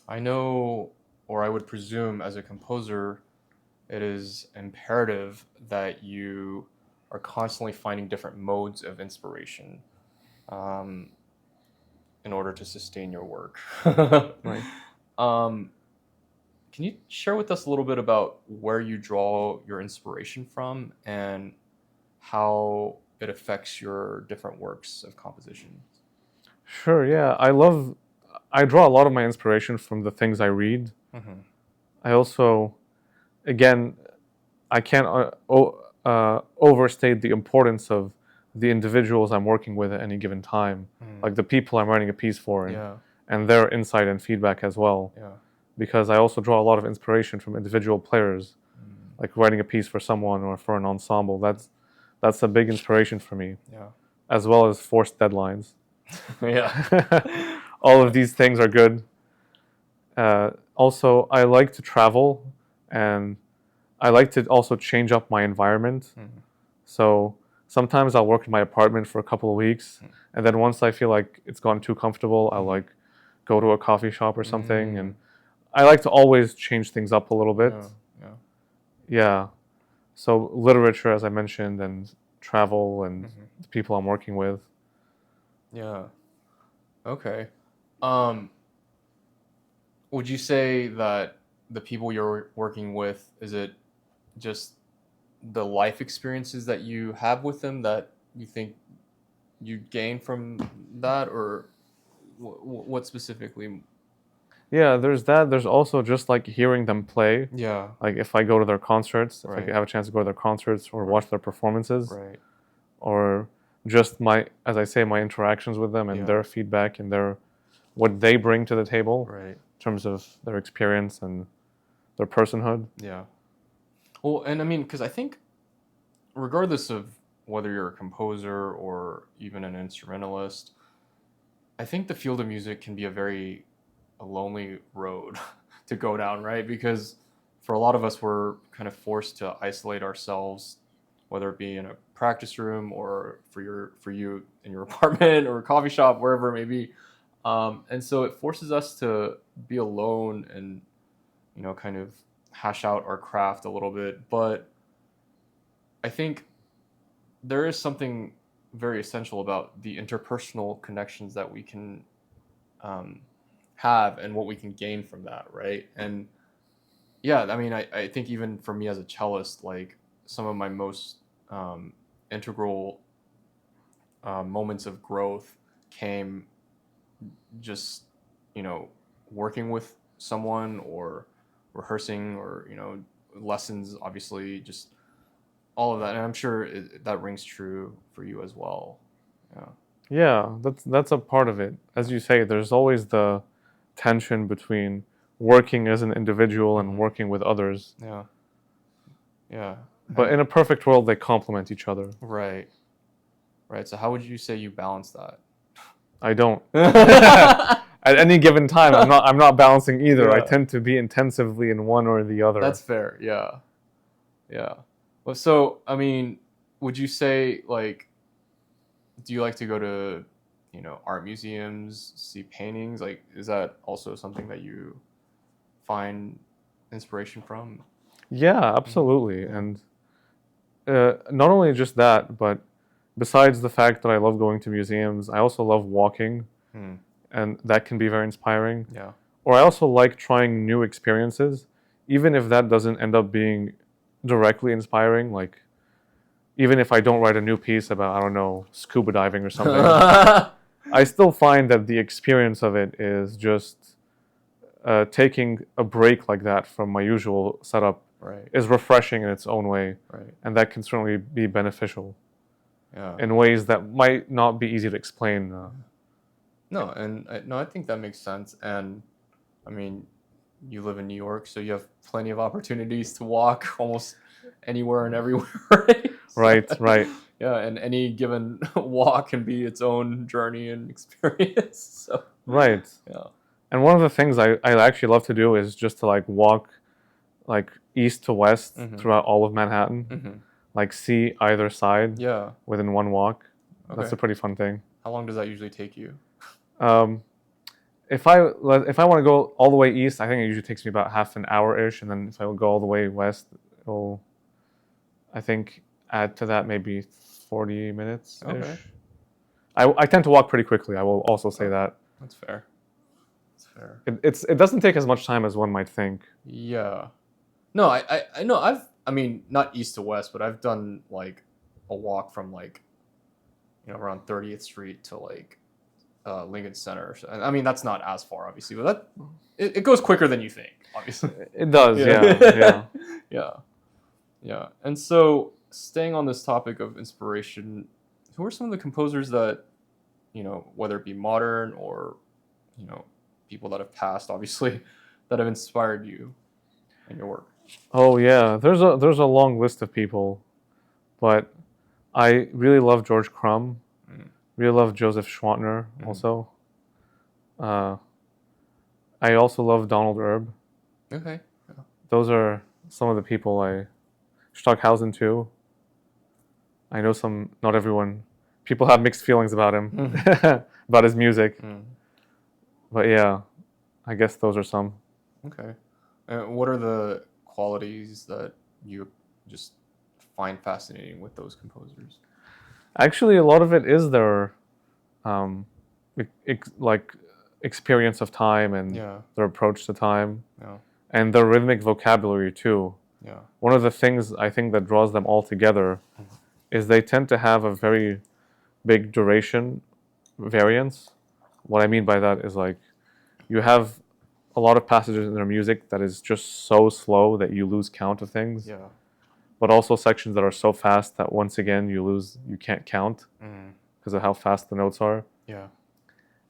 I know, or I would presume as a composer, it is imperative that you are constantly finding different modes of inspiration um, in order to sustain your work. Right. um, can you share with us a little bit about where you draw your inspiration from and how it affects your different works of composition? Sure, yeah. I draw a lot of my inspiration from the things I read. Mm-hmm. I also, again, I can't overstate the importance of the individuals I'm working with at any given time, Mm. like the people I'm writing a piece for, Yeah, and their insight and feedback as well. yeah. Because I also draw a lot of inspiration from individual players, Mm. like writing a piece for someone or for an ensemble. That's a big inspiration for me, Yeah. as well as forced deadlines. Yeah. All of Yeah. these things are good. Also, I like to travel, and I like to also change up my environment. Mm. So sometimes I'll work in my apartment for a couple of weeks, and then once I feel like it's gotten too comfortable, I'll Mm-hmm. like go to a coffee shop or something. Mm. And I like to always change things up a little bit. Yeah. Yeah. Yeah. So literature, as I mentioned, and travel and Mm-hmm. the people I'm working with. Yeah. Okay. Um, would you say that the people you're working with, is it just the life experiences that you have with them that you think you gain from that, or what specifically? Yeah, there's that. There's also just like hearing them play. Yeah. Like if I go to their concerts, if I Right. have a chance to go to their concerts or Right. watch their performances, Right. or just my, as I say, my interactions with them and Yeah. their feedback and their what they bring to the table Right. in terms of their experience and their personhood. Yeah. Well, and I mean, because I think regardless of whether you're a composer or even an instrumentalist, I think the field of music can be a lonely road to go down, right? Because for a lot of us, we're kind of forced to isolate ourselves, whether it be in a practice room or for you in your apartment or a coffee shop, wherever it may be. And so it forces us to be alone and kind of hash out our craft a little bit. But I think there is something very essential about the interpersonal connections that we can um, have and what we can gain from that, right? And yeah, I mean, I think even for me as a cellist, like some of my most integral moments of growth came just, you know, working with someone or rehearsing or, lessons, obviously, just all of that. And I'm sure that rings true for you as well. Yeah. Yeah, that's a part of it. As you say, there's always the tension between working as an individual and Hmm. working with others. Yeah. Yeah. But And in a perfect world, they complement each other. right. Right. So how would you say you balance I don't. that? At any given time, I'm not balancing either. I Yeah. tend to be intensively in one or the other. That's fair. Yeah. Yeah. Well, so I mean, would you say like, do you like to go to, art museums, see paintings? Like, is that also something that you find inspiration from? Yeah, Hmm. absolutely. Yeah. And not only just that, but besides the fact that I love going to museums, I also love walking, Hmm. and that can be very inspiring. Yeah. Or I also like trying new experiences, even if that doesn't end up being directly inspiring. Like, even if I don't write a new piece about, I don't know, scuba diving or something, I still find that the experience of it is just taking a break like that from my usual setup Right. is refreshing in its own way, Right. and that can certainly be beneficial Yeah. in ways that might not be easy to explain. No, and no, I think that makes sense. And I mean, you live in New York, so you have plenty of opportunities to walk almost anywhere and everywhere, right? So, Right, right, yeah, and any given walk can be its own journey and experience. So, right. yeah. And one of the things I actually love to do is just to like walk like east to west Mm-hmm. throughout all of Manhattan, Mm-hmm. like see either side Yeah. within one walk. That's Okay. a pretty fun thing. How long does that usually take you? Um, if I want to go all the way east, I think it usually takes me about half an hour ish, and then if I would go all the way west, it'll, I think, add to that maybe 40 minutes ish. Okay. I tend to walk pretty quickly. I will also say that. That's fair. That's fair. It doesn't take as much time as one might think. Yeah. No, I know I mean not east to west, but I've done like a walk from like around 30th Street to like Lincoln Center. I mean that's not as far obviously, but it goes quicker than you think, obviously. It does, yeah. Yeah. Yeah. And so staying on this topic of inspiration, who are some of the composers that, whether it be modern or, people that have passed, obviously, that have inspired you in your work? Oh yeah, there's a long list of people, but I really love George Crumb. Really love Joseph Schwantner also. I also love Donald Erb. Okay. Yeah. Those are some of the people Stockhausen too. I know not everyone, people have mixed feelings about him, about his music. But yeah, I guess those are some. Okay. What are the qualities that you just find fascinating with those composers? Actually, a lot of it is their experience of time and their approach to time, and their rhythmic vocabulary too. Yeah. One of the things I think that draws them all together is they tend to have a very big duration variance. What I mean by that is like you have a lot of passages in their music that is just so slow that you lose count of things. Yeah. But also sections that are so fast that once again you can't count because of how fast the notes are. Yeah.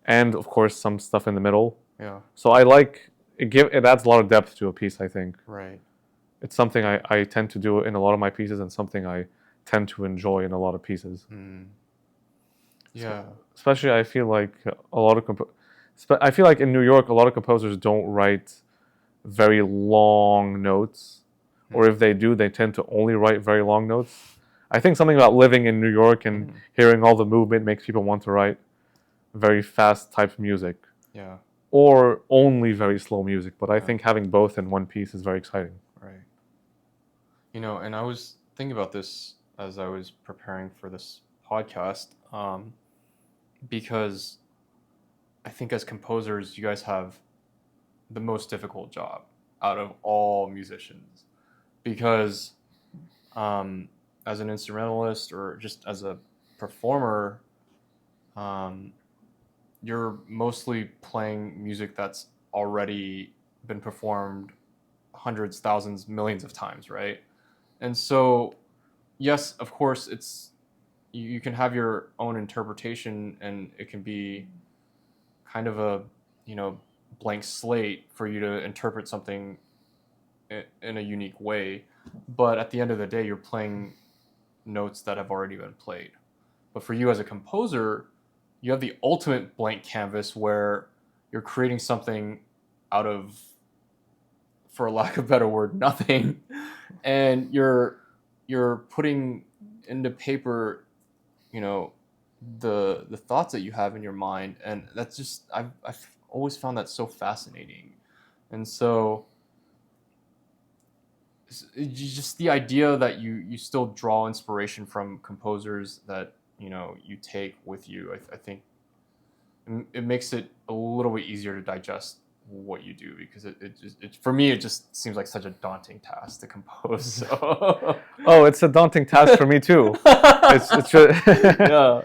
And of course some stuff in the middle. Yeah. So I like it adds a lot of depth to a piece, I think. Right. It's something I tend to do in a lot of my pieces and something I tend to enjoy in a lot of pieces. Yeah. Especially I feel like I feel like in New York a lot of composers don't write very long notes. Or if they do, they tend to only write very long notes. I think something about living in New York and hearing all the movement makes people want to write very fast type music. Yeah. Or only very slow music. But I think having both in one piece is very exciting. Right. And I was thinking about this as I was preparing for this podcast, because I think as composers, you guys have the most difficult job out of all musicians. Because as an instrumentalist or just as a performer, you're mostly playing music that's already been performed hundreds, thousands, millions of times, right? And so, yes, of course, you can have your own interpretation, and it can be kind of a blank slate for you to interpret something in a unique way, but at the end of the day you're playing notes that have already been played. But for you as a composer, you have the ultimate blank canvas where you're creating something out of, for lack of a better word, nothing, and you're putting into paper the thoughts that you have in your mind, and that's just I've always found that so fascinating. And so just the idea that you still draw inspiration from composers that you take with you, I think it makes it a little bit easier to digest what you do, because it for me it just seems like such a daunting task to compose. So. Oh, it's a daunting task for me too. It's just yeah.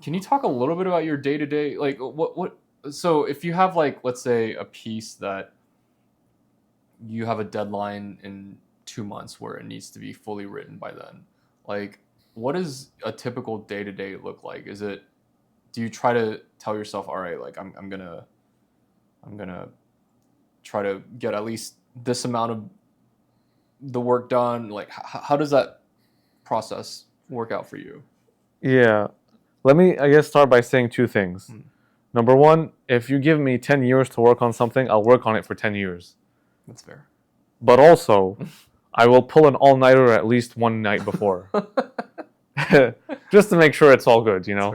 Can you talk a little bit about your day to day, like what? So if you have like, let's say, a piece that you have a deadline in 2 months where it needs to be fully written by then, like what does a typical day to day look like? Do you try to tell yourself, all right, like I'm gonna try to get at least this amount of the work done? Like how does that process work out for you? Yeah. Let me, I guess, start by saying two things. Number one, if you give me 10 years to work on something, I'll work on it for 10 years. That's fair. But also, I will pull an all-nighter at least one night before. just to make sure it's all good, you That's know.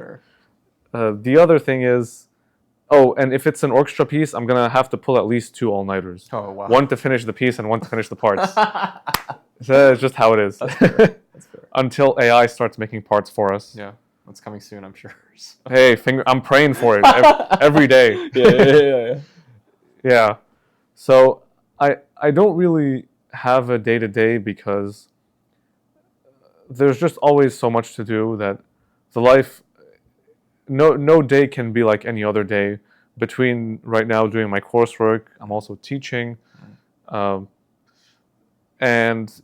fair. The other thing is, oh, and if it's an orchestra piece, I'm gonna have to pull at least 2 all-nighters. Oh wow. One to finish the piece and one to finish the parts. So it's just how it is. That's fair. That's fair. Until AI starts making parts for us. Yeah, that's coming soon, I'm sure. So. Hey, I'm praying for it every day. Yeah. Yeah. So I don't really have a day-to-day because there's just always so much to do that the life no day can be like any other day. Between right now doing my coursework, I'm also teaching, and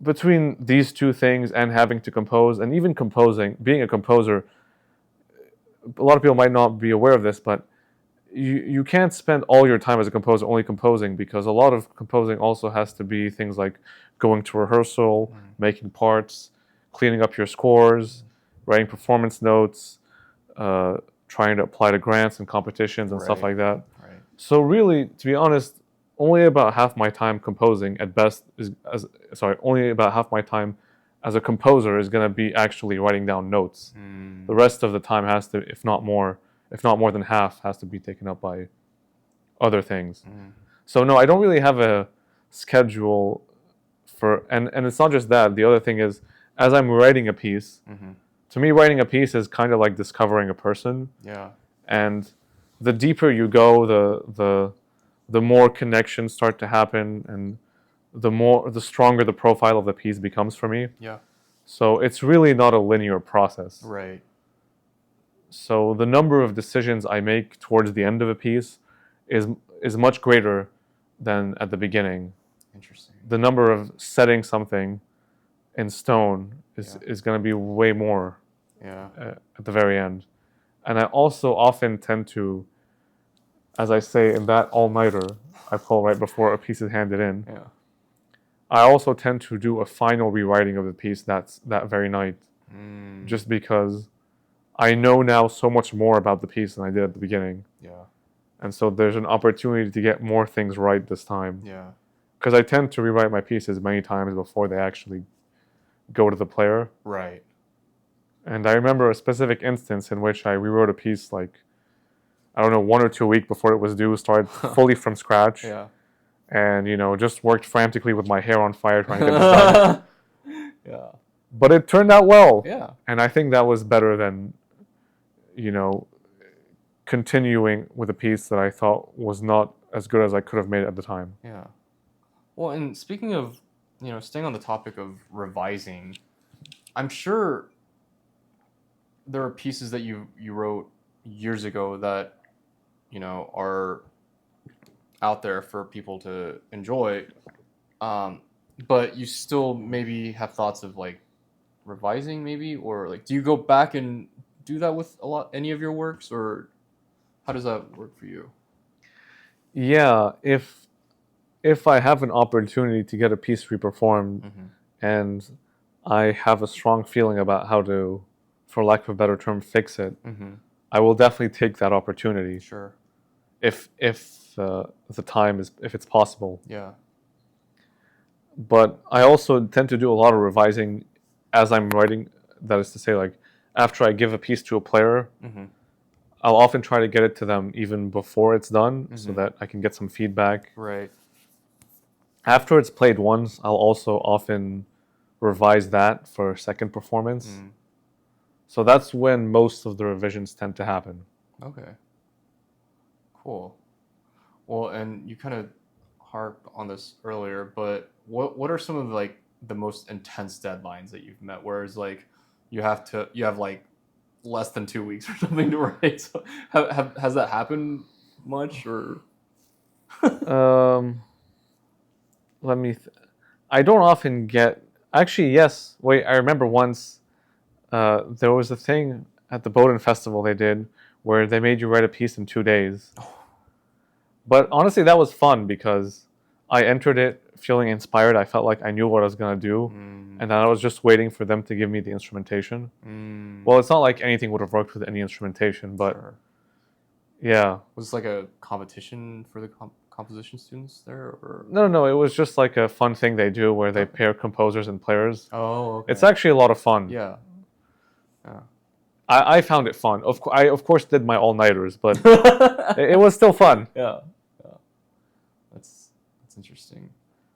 between these two things and having to compose and even composing, being a composer, a lot of people might not be aware of this, but you can't spend all your time as a composer only composing, because a lot of composing also has to be things like going to rehearsal, making parts, cleaning up your scores, writing performance notes, trying to apply to grants and competitions and stuff Right. like that. Right. So really, to be honest, only about half my time composing at best only about half my time as a composer is going to be actually writing down notes. The rest of the time has to, if not more than half, has to be taken up by other things. So no, I don't really have a schedule for, and it's not just that. The other thing is, as I'm writing a piece, to me, writing a piece is kind of like discovering a person. Yeah. And the deeper you go, the more connections start to happen, and the stronger the profile of the piece becomes for me. Yeah. So it's really not a linear process. Right. So the number of decisions I make towards the end of a piece is much greater than at the beginning. Interesting. The number of setting something in stone is going to be way more at the very end. And I also often tend to, as I say in that all-nighter I pull right before a piece is handed in, I also tend to do a final rewriting of the piece that very night, just because I know now so much more about the piece than I did at the beginning. Yeah. And so there's an opportunity to get more things right this time. Yeah. Because I tend to rewrite my pieces many times before they actually go to the player. Right. And I remember a specific instance in which I rewrote a piece like, I don't know, 1 or 2 weeks before it was due, started fully from scratch. Yeah. And, just worked frantically with my hair on fire trying to get this done. Yeah. But it turned out well. Yeah. And I think that was better than, continuing with a piece that I thought was not as good as I could have made it at the time. Yeah. Well, and speaking of, staying on the topic of revising, I'm sure there are pieces that you wrote years ago that, are out there for people to enjoy, but you still maybe have thoughts of like revising maybe, or like do you go back and do that with any of your works, or how does that work for you? Yeah, if I have an opportunity to get a piece reperformed and I have a strong feeling about how to, for lack of a better term, fix it, I will definitely take that opportunity. Sure. If the time is, if it's possible. Yeah. But I also tend to do a lot of revising as I'm writing. That is to say, like after I give a piece to a player, I'll often try to get it to them even before it's done, so that I can get some feedback. Right. After it's played once, I'll also often revise that for a second performance. So that's when most of the revisions tend to happen. Okay. Cool. Well, and you kind of harped on this earlier, but what are some of like the most intense deadlines that you've met? Whereas like you have like less than 2 weeks or something to write. So has that happened much, or? Let me. I don't often get. Actually, yes. Wait, I remember once. There was a thing at the Bowdoin Festival they did where they made you write a piece in 2 days. But honestly, that was fun because I entered it feeling inspired. I felt like I knew what I was gonna do, and then I was just waiting for them to give me the instrumentation. Well, it's not like anything would have worked with any instrumentation, but Sure. yeah. Was this like a competition for the composition students there, or? No, it was just like a fun thing they do where they pair composers and players. Oh, okay. It's actually a lot of fun. Yeah. Yeah. I found it fun. I of course did my all-nighters, but it was still fun. Yeah. Yeah. That's interesting.